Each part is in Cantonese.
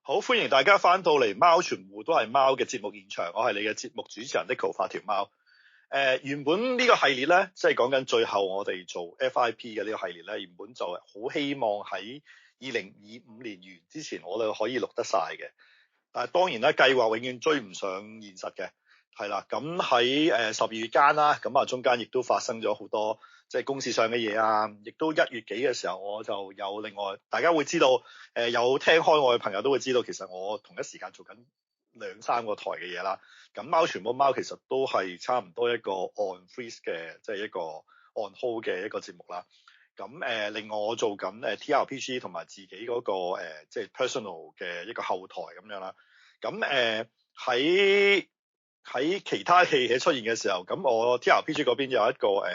好，歡迎大家翻到嚟貓全部都係貓嘅節目現場，我係你嘅節目主持人 Neko 發條貓。原本呢個系列呢，即係講緊最後我哋做 FIP 嘅呢個系列呢，原本就係好希望喺2025年完之前，我哋可以錄得晒嘅。但係當然啦，計劃永遠追唔上現實嘅，係啦。咁喺12月間啦，咁中間亦都發生咗好多即係公事上嘅嘢啊，亦都1月幾嘅時候，我就有另外大家會知道，有聽開我嘅朋友都會知道，其實我同一時間做緊2-3個台嘅嘢啦。咁貓全部貓其實都係差唔多一個 on freeze 嘅，即係一個 on hold 嘅一個節目啦。咁另外我做緊TRPG 同埋自己嗰個即係 personal 嘅一個後台咁樣啦。咁喺其他戲出現嘅時候，咁我 TRPG 嗰邊有一個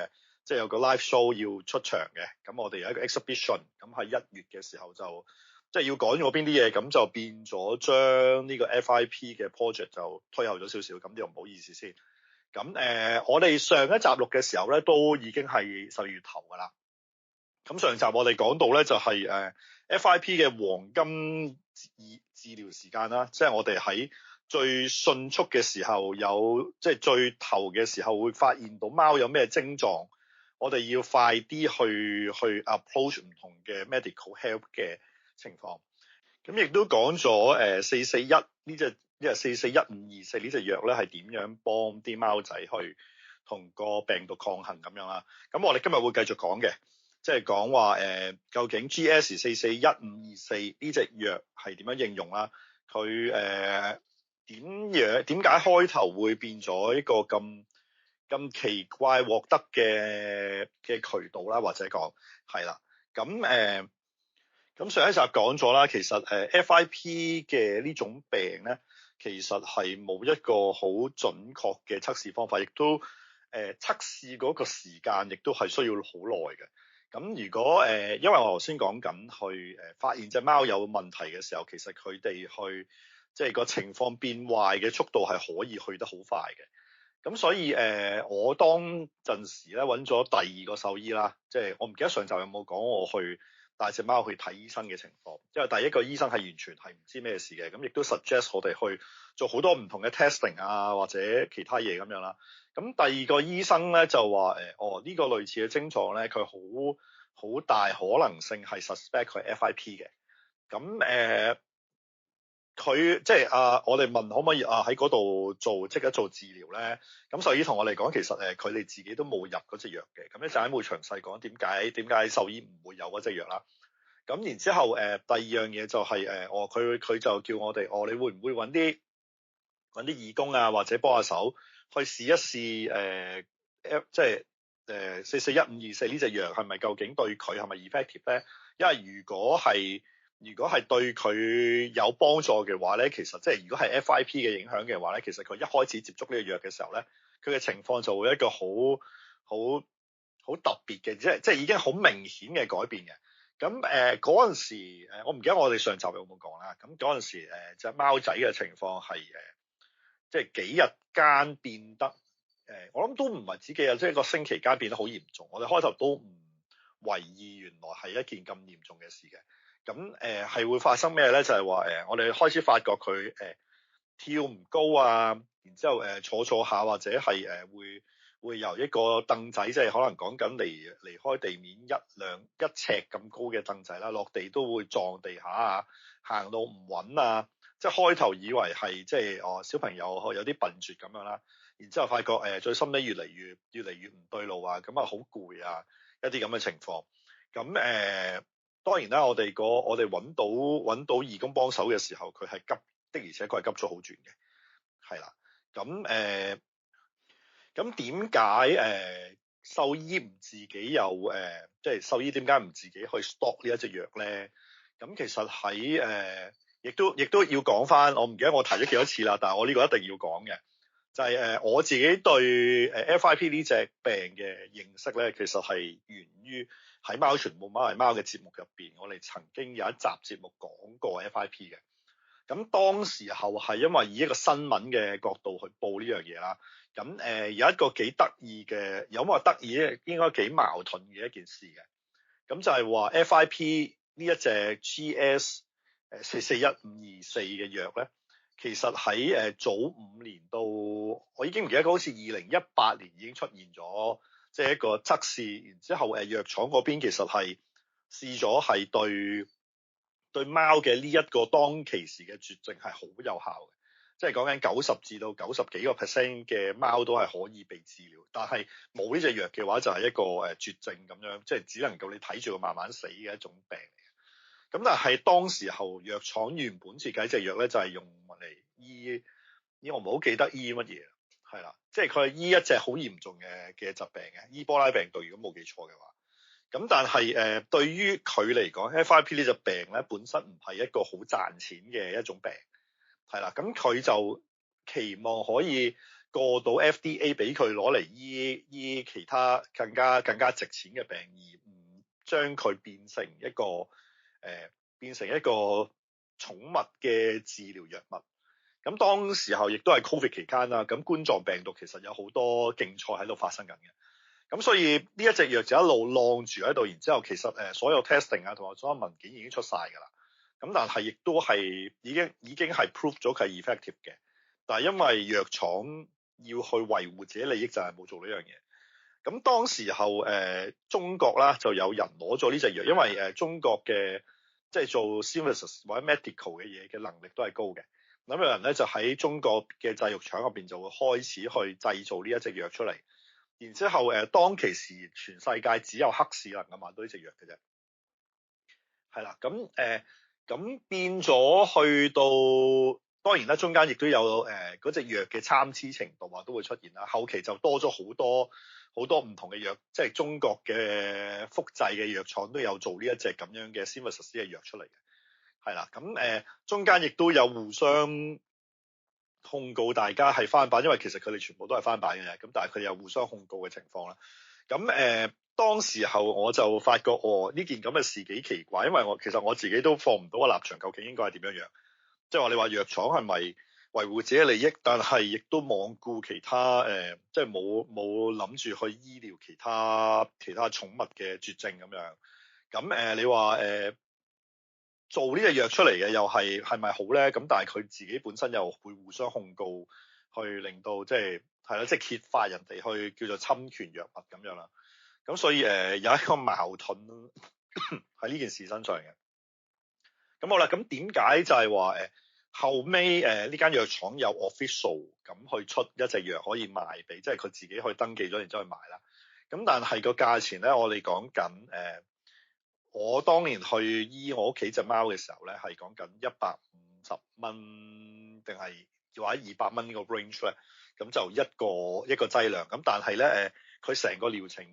即係有個 live show 要出場嘅。咁我哋有一個 exhibition，咁喺1月嘅時候就即係要講咗邊啲嘢，咁就變咗將呢個 FIP 嘅 project 就推後咗少少，咁就唔好意思先。咁我哋上一集錄嘅時候咧，都已經係12月頭㗎啦。咁上集我哋講到咧就係FIP 嘅黃金治療時間啦，即係我哋喺最迅速嘅時候有即係最頭嘅時候會發現到貓有咩症狀，我哋要快啲去 approach 唔同嘅 medical help 嘅情況。咁亦都講咗441呢隻441-524呢隻藥咧係點樣幫啲貓仔去同個病毒抗衡咁樣啦。咁我哋今日會繼續講嘅。即係講話究竟 GS441-524呢隻藥係點樣應用啦？佢點解開頭會變咗一個咁奇怪獲得嘅渠道啦？或者講係啦。咁上一集講咗啦，其實FIP 嘅呢種病咧，其實係冇一個好準確嘅測試方法，亦都測試嗰個時間亦都係需要好耐嘅。咁如果因為我頭先講緊去發現隻貓有問題嘅時候，其實佢哋去即係個情況變壞嘅速度係可以去得好快嘅。咁所以我當陣時咧揾咗第2個獸醫啦，即係我唔記得上集有冇講我去帶隻貓去睇醫生嘅情況，因為第一個醫生係完全係唔知咩事嘅，咁亦都 suggest 我哋去做好多唔同嘅 testing 啊或者其他嘢咁樣啦。咁第2個醫生咧就話呢個類似嘅症狀咧，佢好大可能性係 suspect 佢 FIP 嘅。咁佢即係我哋問可唔可以喺嗰度即刻做治療咧？咁獸醫同我哋講，其實佢哋自己都冇入嗰隻藥嘅。咁一陣間會詳細講點解獸醫唔會有嗰隻藥啦。咁然之後第2樣嘢就係佢就叫我哋你會唔會揾啲義工啊或者幫下手去試一試即係441-524呢隻藥係咪究竟對佢係咪 effective 咧？因為如果係對佢有幫助嘅話咧，其實即係如果係 FIP 嘅影響嘅話咧，其實佢一開始接觸呢個藥嘅時候咧，佢嘅情況就會一個好特別嘅，即係已經好明顯嘅改變嘅。咁嗰陣時我唔記得我哋上集有冇講啦。咁嗰陣時隻貓仔嘅情況係即係幾日間變得我諗都唔係止幾日，即係一個星期間變得好嚴重。我哋開頭都唔為意原來係一件咁嚴重嘅事嘅。咁係會發生咩咧？就係話我哋開始發覺佢跳唔高啊，然之後坐下或者係會由一個凳仔，即係可能講緊離開地面1尺咁高嘅凳仔啦，落地都會撞地下啊，行到唔穩啊。即係開頭以為係即係小朋友有啲笨拙咁樣啦，然之後發覺最深尾越嚟越唔對路啊，咁好攰啊，一啲咁嘅情況。咁當然啦，我哋揾到義工幫手嘅時候，佢係急的，而且確係急咗好轉嘅，係啦。咁點解獸醫唔自己有即係獸醫點解唔自己去 stock 呢一隻藥咧？咁其實喺亦都要講翻，我唔記得我提咗幾多次啦，但係我呢個一定要講嘅，就係我自己對FIP 呢隻病嘅認識咧，其實係源於喺貓全部貓係貓嘅節目入邊，我哋曾經有一集節目講過 FIP 嘅。咁當時候係因為以一個新聞嘅角度去報呢樣嘢啦。咁有一個幾得意嘅，有冇話得意咧？應該幾矛盾嘅一件事嘅。咁就係話 FIP 呢一隻441524嘅藥咧，其實喺早5年到我已經唔記得，好似2018年已經出現咗，即係一個測試，然之後藥廠嗰邊其實係試咗係對貓嘅呢一個當其時嘅絕症係好有效嘅，即係講緊90至到90幾個 percent 嘅貓都係可以被治療，但係冇呢隻藥嘅話就係一個絕症咁樣，即係只能夠你睇住佢慢慢死嘅一種病嚟嘅。咁但係當時候藥廠原本設計隻藥咧就係用嚟醫我唔好記得醫乜嘢，係啦，即係佢係醫一隻好嚴重嘅疾病嘅，伊波拉病毒如果冇記錯嘅話。咁但係對於佢嚟講 FIP 呢隻病咧本身唔係一個好賺錢嘅一種病，係啦，咁佢就期望可以過到 FDA 俾佢攞嚟醫其他更加值錢嘅病，而唔將佢變成一個寵物嘅治療藥物。咁當時候亦都係 Covid 期間啦，咁冠狀病毒其實有好多競賽喺度發生緊嘅。咁所以呢一隻藥就一路晾住喺度，然之後其實所有 testing 啊同埋所有文件已經出晒㗎啦。咁但係亦都係已經係 prove 咗佢係 effective 嘅。但係因為藥廠要去維護自己利益，就係冇做呢樣嘢。咁當時候中國啦就有人攞咗呢隻藥，因為中國嘅即係做 synthesis 或者 medical 嘅嘢嘅能力都係高嘅。咁有人咧就喺中國嘅製藥廠入邊就會開始去製造呢一隻藥出嚟。然之後當其時全世界只有黑市能夠買到呢隻藥嘅啫，係啦，咁變咗去到當然啦，中間亦都有嗰隻藥嘅參差程度啊都會出現啦，後期就多咗好多唔同嘅藥，即係中國嘅複製嘅藥廠都有做呢一隻咁樣嘅 synthesis 嘅藥出嚟嘅，係啦，咁中間亦都有互相控告大家係翻版，因為其實佢哋全部都係翻版嘅，咁但係佢有互相控告嘅情況啦。咁當時候我就發覺呢件咁嘅事幾奇怪，因為其實我自己都放唔到個立場，究竟應該係點樣樣？即係話你話藥廠係咪維護自己利益，但係亦都罔顧其他即係冇諗住去醫療其他寵物嘅絕症咁樣。咁你話做呢隻藥出嚟嘅又係咪好咧？咁但係佢自己本身又會互相控告，去令到即係啦，即係揭發人哋去叫做侵權藥物咁樣啦。咁所以有一個矛盾喺呢件事身上嘅。咁好啦，咁點解就係話後尾呢間藥廠有 official 咁去出一隻藥可以賣俾，即係佢自己去登記咗，然之後去賣啦。咁但係個價錢咧，我哋講緊我當年去醫我屋企隻貓嘅時候咧，係講緊150蚊定係或者200蚊呢個 range 咧，咁就一個劑量。咁但係咧佢成個療程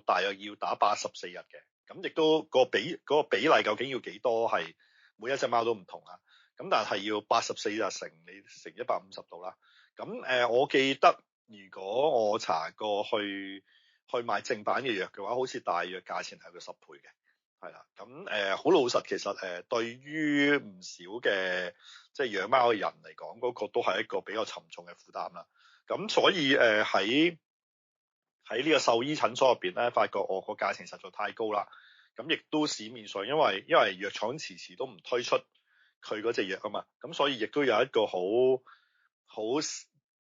大約要打84日嘅，咁亦都個比例究竟要幾多係每一隻貓都唔同啊。咁但係要84日乘150度啦。咁我記得如果我查過去買正版嘅藥嘅話，好似大約價錢係佢10倍嘅。係啦，咁好老實，其實對於唔少嘅即係養貓嘅人嚟講，嗰個都係一個比較沉重嘅負擔啦。咁所以喺呢個獸醫診所入邊咧，發覺我個價錢實在太高啦。咁亦都市面上因為藥廠遲遲都唔推出佢嗰隻藥啊嘛，咁所以亦都有一個好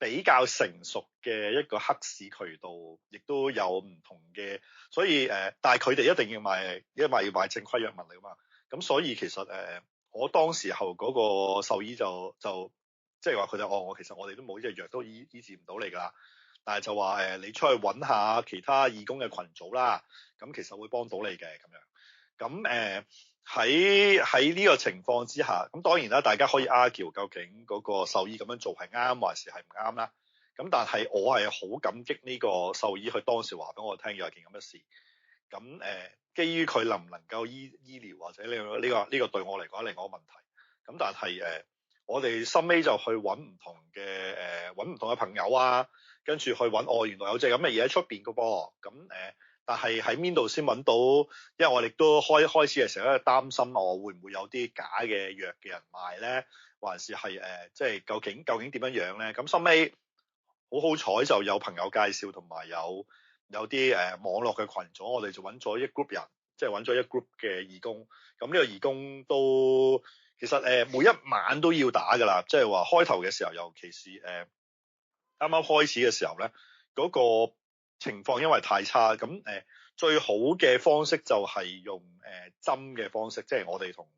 比較成熟嘅一個黑市渠道，亦都有唔同嘅，所以但係佢哋一定要賣，因為要賣正規藥物嚟㗎嘛。咁所以其實我當時候嗰個獸醫就即係話佢就我其實我哋都冇呢隻藥都醫治唔到你㗎，但係就話你出去揾下其他義工嘅群組啦，咁其實會幫到你嘅咁樣。咁喺呢個情況之下，咁當然啦，大家可以 argue 究竟嗰個獸醫咁樣做係啱還是係唔啱啦。咁但係我係好感激呢個獸醫，佢當時話俾我聽有件咁嘅事。咁基於佢能唔能夠醫療或者呢個對我嚟講係另外一個問題。咁但係我哋收尾就去揾唔同嘅朋友啊，跟住去揾原來有隻咁嘅嘢喺出邊㗎噃。咁但係喺邊度先揾到？因為我哋都開始嘅時候咧擔心我會唔會有啲假嘅藥嘅人賣咧，還是係即係究竟點樣樣咧？咁收尾好彩就有朋友介紹，同埋有啲網絡嘅群組，我哋就揾咗一 group 人，即係揾咗一 group 嘅義工。咁呢個義工都其實每一晚都要打㗎啦，即係話開頭嘅時候，尤其是啱啱開始嘅時候咧，嗰個情況因為太差，咁最好嘅方式就係用針嘅方式，即係我哋同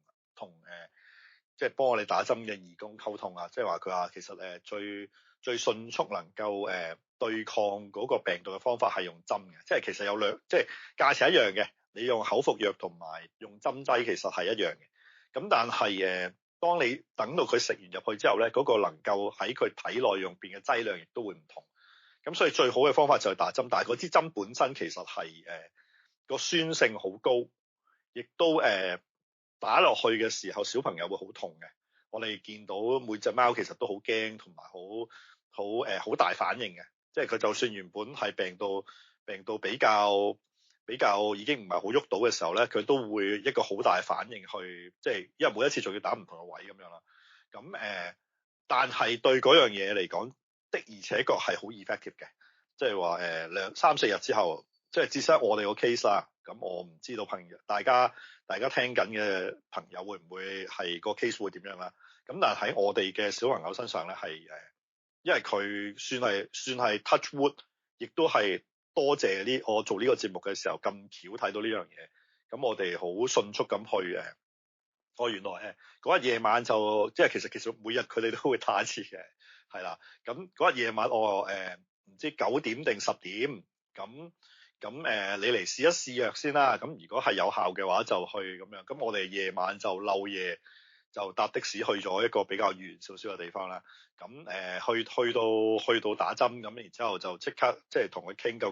即係幫我哋打針嘅義工溝通啊，即係話佢話其實最迅速能夠對抗嗰個病毒嘅方法係用針嘅，即係其實有即係價錢一樣嘅，你用口服藥同埋用針劑其實係一樣嘅。咁但係當你等到佢食完入去之後咧，嗰個能夠喺佢體內用邊嘅劑量亦都會唔同。咁所以最好嘅方法就係打針，但係嗰支針本身其實係個酸性好高，亦都打落去嘅時候小朋友會好痛嘅。我哋見到每隻貓其實都好驚，同埋好大反應嘅。即係佢就算原本係病到比較已經唔係好喐到嘅時候咧，佢都會一個好大反應去，即係因為每一次仲要打唔同嘅位咁樣啦。咁但係對嗰樣嘢嚟講，的而且確係好 effective 嘅，即係話2-3-4日之後，即係至少我哋個 case 啦。咁我唔知道大家聽緊嘅朋友會唔會係個 case 會點樣啦？咁但係喺我哋嘅小朋友身上咧，係因為佢算係 touch wood，亦都係多謝我做呢個節目嘅時候咁巧睇到呢樣嘢。咁我哋好迅速咁去原來嗰日夜晚就即係其實每日佢哋都會打一次嘅，係啦。咁嗰日夜晚我唔知9點定10點，咁你嚟試一試藥先啦。咁如果係有效嘅話就去咁樣。咁我哋夜晚就漏夜就搭的士去咗一個比較遠少少嘅地方啦。咁去到打針，咁然之後就即刻即係同佢傾究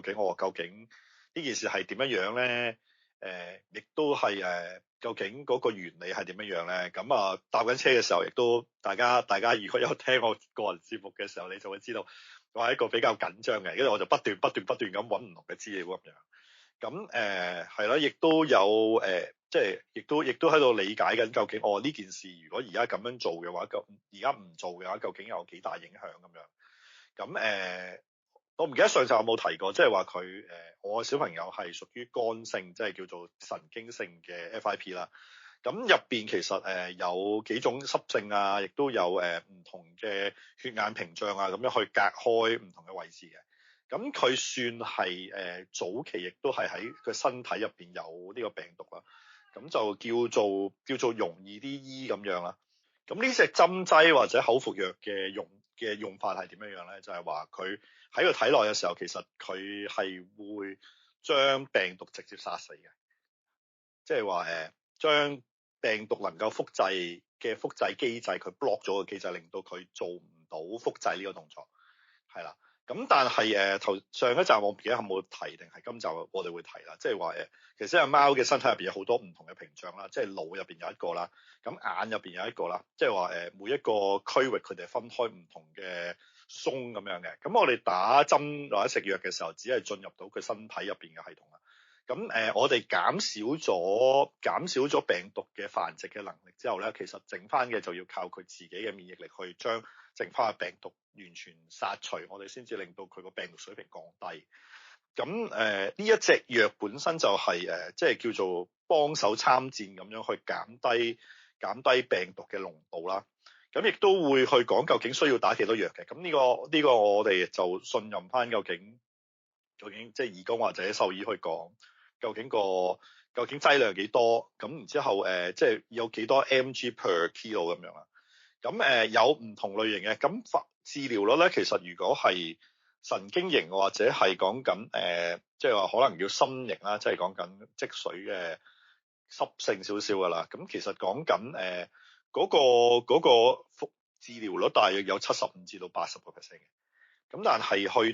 竟呢件事係點樣咧？亦都係究竟嗰個原理係點樣咧？咁搭緊車嘅時候，亦都大家如果有聽我個人節目嘅時候，你就會知道我係一個比較緊張嘅，因為我就不斷咁揾唔同嘅資料咁樣。咁係啦，亦都有即係亦都喺度理解緊究竟呢件事如果而家咁樣做嘅話，而家唔做嘅話，究竟有幾大影響咁樣？咁我唔記得上集有冇提過，即係話我小朋友係屬於乾性，即係叫做神經性嘅 FIP 啦。咁入邊其實有幾種濕症啊，亦都有唔同嘅血眼屏障啊，咁樣去隔開唔同嘅位置嘅。咁佢算係早期，亦都係喺佢身體入邊有呢個病毒啦。咁就叫做容易啲醫咁樣啦。咁呢隻針劑或者口服藥嘅用法係點樣咧？就係話佢喺個體內嘅時候，其實佢係會將病毒直接殺死嘅，即係話將病毒能夠複製嘅複製機制，佢 block 咗個機制，令到佢做唔到複製呢個動作，係啦。咁但係上一集我唔記得有冇提，定係今集我哋會提啦。即係話其實貓嘅身體入邊有好多唔同嘅屏障啦，即係腦入邊有一個啦，咁眼入邊有一個啦，即係話每一個區域佢哋分開唔同嘅松咁樣嘅。咁我哋打針或者食藥嘅時候，只係進入到佢身體入邊嘅系統啦。咁我哋減少咗病毒嘅繁殖嘅能力之後咧，其實剩翻嘅就要靠佢自己嘅免疫力去將剩翻嘅病毒完全殺除，我哋先至令到佢個病毒水平降低。咁呢一隻藥本身就係即係叫做幫手參戰咁樣去減低病毒嘅濃度啦。咁亦都會去講究竟需要打幾多藥嘅。咁呢個我哋就信任翻究竟即係義工或者獸醫去講。究竟劑量幾多？咁然之後即係有幾多 mg per kilo 咁樣啦。咁有唔同類型嘅。咁治療率咧，其實如果係神經型或者係講緊即係話可能叫心型啦，即係講緊積水嘅濕性少少噶啦。咁其實講緊嗰個治療率大約有75%至到80%嘅。咁但係去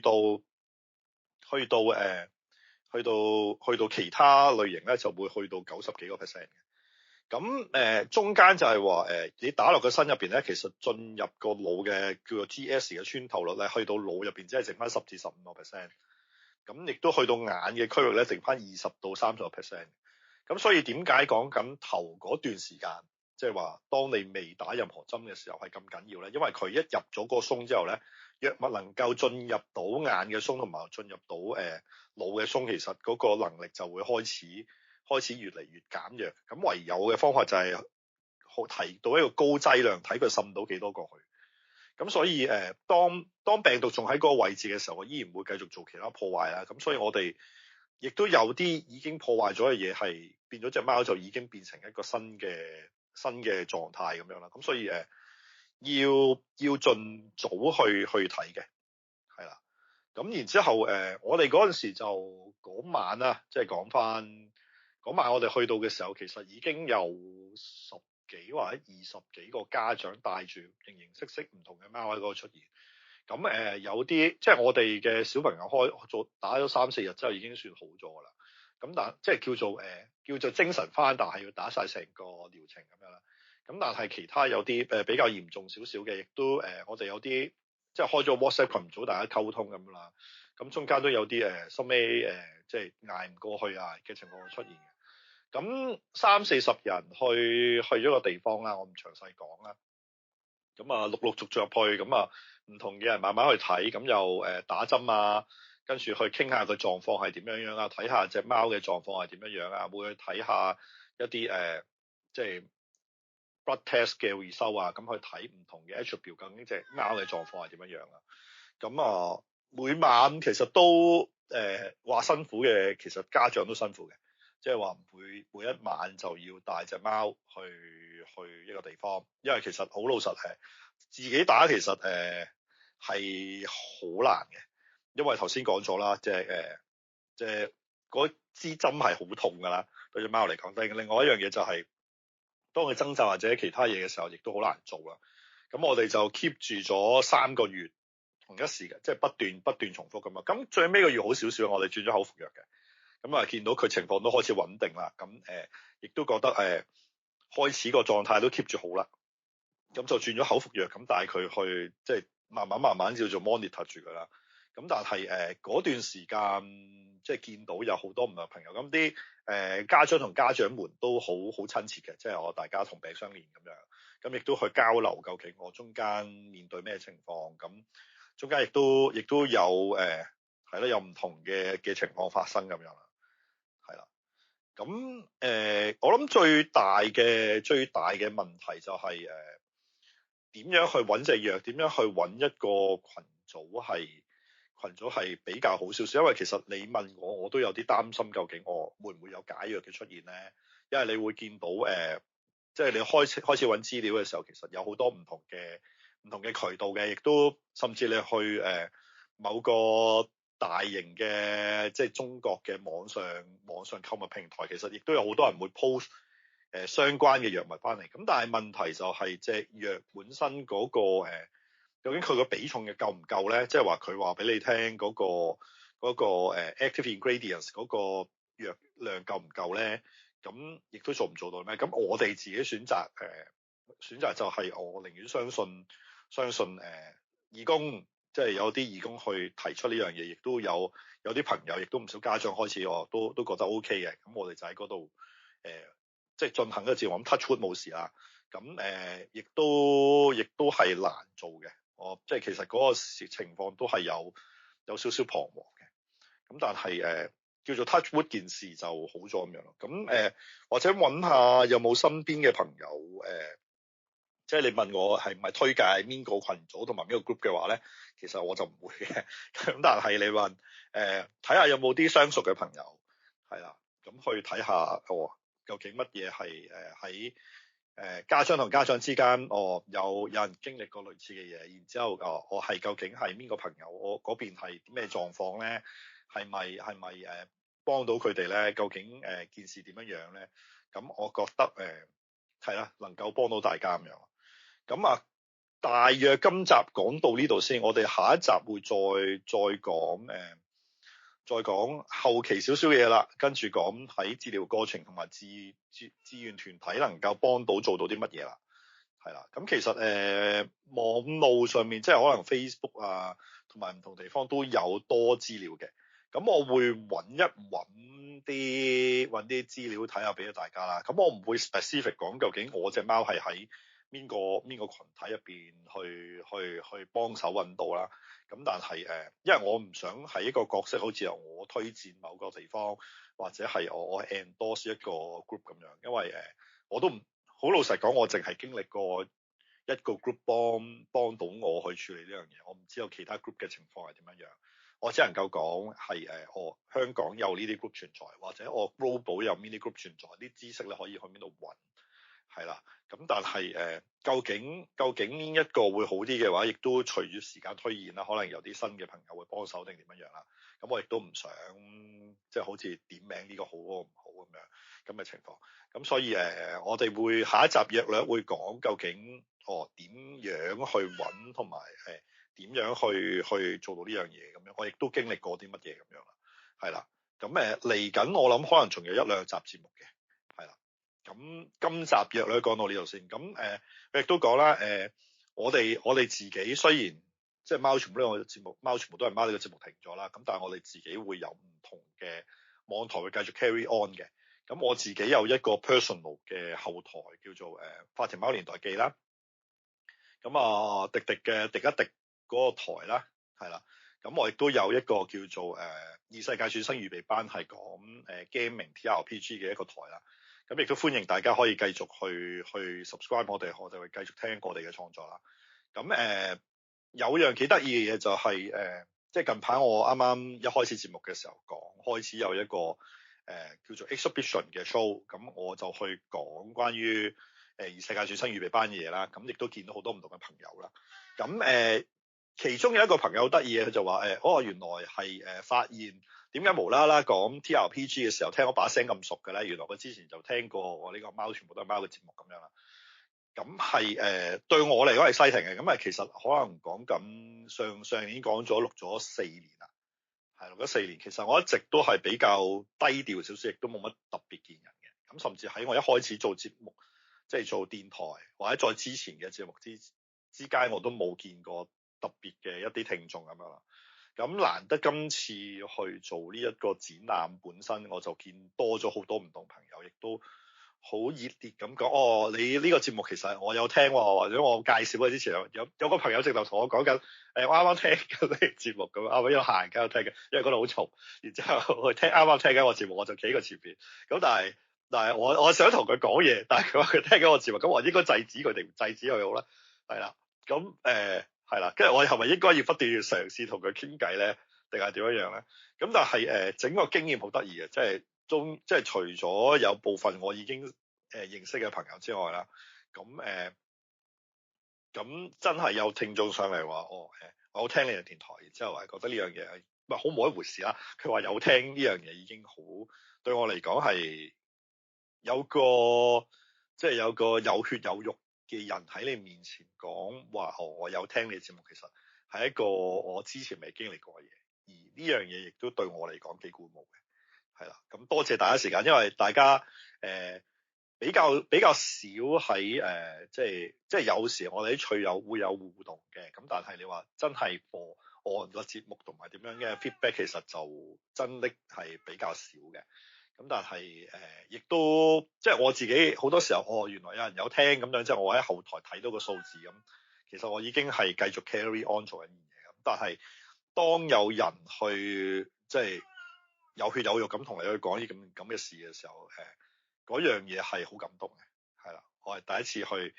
到其他類型咧，就會去到90幾個 percent 嘅。咁中間就係話你打落個身入邊咧，其實進入個腦嘅叫做 GS 嘅穿透率咧，去到腦入邊只係剩翻10至15個 percent。咁亦都去到眼嘅區域咧，剩翻20到30個 percent。咁所以點解講緊頭嗰段時間，即係話當你未打任何針嘅時候係咁緊要咧？因為佢一入咗個鬆之後咧，藥物能夠進入到眼嘅鬆同埋進入到腦嘅鬆，其實嗰個能力就會開始開始越嚟越減弱。咁唯有嘅方法就係提到一個高劑量，睇佢滲到幾多過去。咁所以當病毒仲喺嗰個位置嘅時候，我依然會繼續做其他破壞啦。咁所以我哋亦都有啲已經破壞咗嘅嘢，係變咗隻貓就已經變成一個新嘅狀態咁樣啦。咁所以要盡早去睇嘅，係啦。咁然之後我哋嗰陣時就嗰晚啦，即係講翻嗰晚我哋去到嘅時候，其實已經有10幾或者20幾個家長帶住形形色色唔同嘅貓喺嗰度出現。咁有啲即係我哋嘅小朋友打咗3-4日之後已經算好咗㗎啦。咁但即係叫做精神翻，但係要打晒成個療程咁樣啦。咁但係其他有啲比較嚴重少少嘅，亦都我哋有啲即係開咗 WhatsApp 群組大家溝通咁啦。咁中間都有啲收尾即係捱唔過去啊嘅情況出現嘅。咁30-40人去咗個地方啦，我唔詳細講啦。咁啊陸陸續續入去，咁啊唔同嘅人慢慢去睇，咁又打針啊，跟住去傾下個狀況係點樣啊，睇下隻貓嘅狀況係點樣啊，會去睇下一啲即係 blood test 嘅回收啊，咁去睇唔同嘅 attribute 究竟隻貓嘅狀況係點樣啊。咁啊每晚其實都話辛苦嘅，其實家長都辛苦嘅。即係話每一晚就要帶隻貓去一個地方，因為其實好老實係自己打，其實係好難嘅，因為頭先講咗啦，即係嗰支針係好痛㗎啦，對隻貓嚟講。但係另外一樣嘢就係當佢掙扎或者其他嘢嘅時候，亦都好難做啦。咁我哋就 keep 住咗3個月同一時嘅，即係不斷重複咁啊。咁最尾個月好少少，我哋轉咗口服藥嘅。咁見到佢情況都開始穩定啦，咁亦都覺得開始個狀態都 keep 住好啦，咁就轉咗口服藥，咁帶佢去即係慢慢叫做 monitor 住佢啦。咁但係嗰段時間即係見到有好多唔同嘅朋友，咁啲家長同家長們都好親切嘅，即係我大家同病相憐咁樣，咁亦都去交流究竟我中間面對咩情況，咁中間亦都有係咯，有唔同嘅情況發生咁樣啦。係啦，咁我諗最大嘅問題就係點樣去揾隻藥，點樣去揾一個群組係比較好少少。因為其實你問我都有啲擔心，究竟我會唔會有解藥嘅出現咧？因為你會見到即係你開始揾資料嘅時候，其實有好多唔同嘅渠道嘅，亦都甚至你去某個大型嘅即係中國嘅網上購物平台，其實亦都有好多人會 post 相關嘅藥物翻嚟。咁但係問題就係隻藥本身嗰個究竟佢個比重嘅夠唔夠咧？即係話佢話俾你聽嗰個active ingredients 嗰個藥量夠唔夠咧？咁亦都做唔做到咩？咁我哋自己選擇就係我寧願相信義工。即係有啲義工去提出呢樣嘢，亦都有啲朋友，亦都唔少家長開始都覺得 OK 嘅。咁我哋就喺嗰度即係進行一個治療。咁 touch wood 冇事啦。咁亦都係難做嘅。即係其實嗰個情況都係有少少彷徨嘅。咁但係叫做 touch wood 件事就好咗咁樣咯。咁或者揾下有冇身邊嘅朋友即係你問我係唔係推介邊個群組同埋邊個 group 嘅話咧，其實我就唔會嘅。咁但係你問睇下有冇啲相熟嘅朋友係啦，咁去睇下究竟乜嘢係喺家長同家長之間有人經歷過類似嘅嘢，然之後我係究竟係邊個朋友，我嗰邊係咩狀況咧？係咪幫到佢哋咧？究竟件事點樣咧？咁我覺得係啦，能夠幫到大家咁樣。咁大約今集講到呢度先，我哋下一集會再講後期少少嘢啦，跟住講喺治療過程同埋志願團體能夠幫到做到啲乜嘢啦，係啦。咁其實網路上面即係可能 Facebook 啊，同埋唔同地方都有多資料嘅。咁我會揾啲資料睇下俾咗大家啦。咁我唔會 specific 講究竟我隻貓係喺邊個群體入邊去幫手揾到啦。咁但係因為我唔想係一個角色，好似由我推薦某個地方，或者係我 endorse 一個 group 咁樣，因為我都唔好老實講，我淨係經歷過一個 group 幫到我去處理呢樣嘢，我唔知道其他 group 嘅情況係點樣樣。我只能夠講係我香港有呢啲 group 存在，或者我 global 有 mini group 存在，啲知識咧可以去邊度揾，係啦。咁但係究竟邊一個會好啲嘅話，亦都隨住時間推演啦，可能有啲新嘅朋友會幫手定點樣樣啦。咁我亦都唔想即係好似點名呢個好嗰個唔好咁樣咁嘅情況。咁所以我哋會下一集約略會講究竟點樣去揾同埋點樣去做到呢樣嘢咁樣。我亦都經歷過啲乜嘢咁樣啦，係啦。咁嚟緊我諗可能仲有一兩集節目嘅，係啦。咁今集約略講到呢度先。咁佢亦都講啦，我哋自己雖然即係貓全部呢個節目，貓全部都係貓呢個節目停咗啦。咁但係我哋自己會有唔同嘅網台會繼續 carry on 嘅。咁我自己有一個 personal 嘅後台叫做法庭貓年代記啦。咁迪迪嘅迪一迪嗰個台啦，係啦。咁我亦都有一個叫做異世界轉生預備班，係講gaming TRPG 嘅一個台啦。咁亦都歡迎大家可以繼續去 subscribe 我哋會繼續聽我哋嘅創作啦。咁有樣幾得意嘅嘢就係即係近排我啱啱一開始節目嘅時候講，開始有一個叫做 exhibition 嘅 show，咁我就去講關於異世界轉生預備班嘅嘢啦。咁亦都見到好多唔同嘅朋友啦。咁其中有一個朋友得意嘅，佢就話原來係發現點解無啦啦講 TRPG 嘅時候聽我把聲咁熟嘅咧？原來佢之前就聽過我呢個貓全部都係貓嘅節目咁樣啦。咁係對我嚟講係 exciting 嘅。咁其實可能講緊上年講咗錄咗4年啦，係錄咗4年。其實我一直都係比較低調少少，亦都冇乜特別見人嘅。咁甚至喺我一開始做節目，即係做電台或者再之前嘅節目之間，我都冇見過特別嘅一啲聽眾咁樣啦。咁難得今次去做呢一個展覽本身，我就見多咗好多唔同朋友，亦都好熱烈咁講你呢個節目其實我有聽喎，或者我介紹佢之前有個朋友直頭同我講緊我啱啱聽緊呢個節目咁，啱啱有行緊聽嘅，因為嗰度好嘈，然之後去聽啱啱聽緊個節目，我就企喺個前邊。咁但係我想同佢講嘢，但係佢話佢聽緊個節目，咁我應該制止佢定唔制止佢好咧？係啦，咁係啦，跟住我係咪應該要不斷嘗試同佢傾偈咧，定係點樣樣咧？咁但係整個經驗好得意嘅，即係除咗有部分我已經認識嘅朋友之外啦，咁真係有聽眾上嚟話我有聽你嘅電台，然之後係覺得呢樣嘢係唔係好冇一回事啦。佢話有聽呢樣嘢已經好對我嚟講係有個有血有肉嘅人喺你面前講話我有聽你嘅節目，其實係一個我之前未經歷過嘅嘢，而呢樣嘢亦都對我嚟講幾鼓舞嘅，係啦。咁多謝大家時間，因為大家比較少喺即係有時我哋啲趣友會有互動嘅，咁但係你話真係播按個節目同埋點樣嘅 feedback，其實就真的係比較少嘅。咁但係亦都即係我自己好多時候原來有人有聽咁樣，即係我喺後台睇到個數字咁，其實我已經係繼續 carry on 做緊嘢咁。但係當有人去即係有血有肉咁同你去講啲咁嘅事嘅時候，嗰樣嘢係好感動嘅，係啦，我係第一次去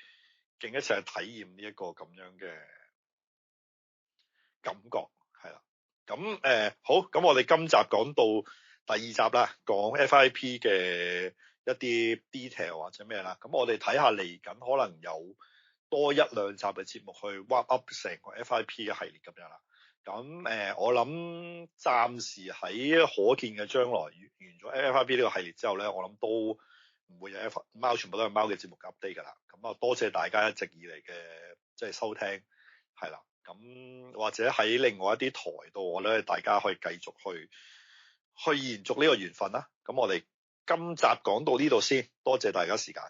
勁一次去體驗呢一個咁樣嘅感覺，係啦。咁好，咁我哋今集講到第2集啦，講 FIP 嘅一啲 detail 或者咩啦。咁我哋睇下嚟緊可能有多1-2集嘅節目去 wrap up 成個 FIP 嘅系列咁樣啦。咁我諗暫時喺可見嘅將來完咗 FIP 呢個系列之後咧，我諗都唔會有貓全部都係貓嘅節目 update 㗎啦。咁多謝大家一直以嚟嘅即係收聽，係啦。咁或者喺另外一啲台度咧，大家可以繼續去延續呢個緣分啦。咁我哋今集講到呢度先，多謝大家時間。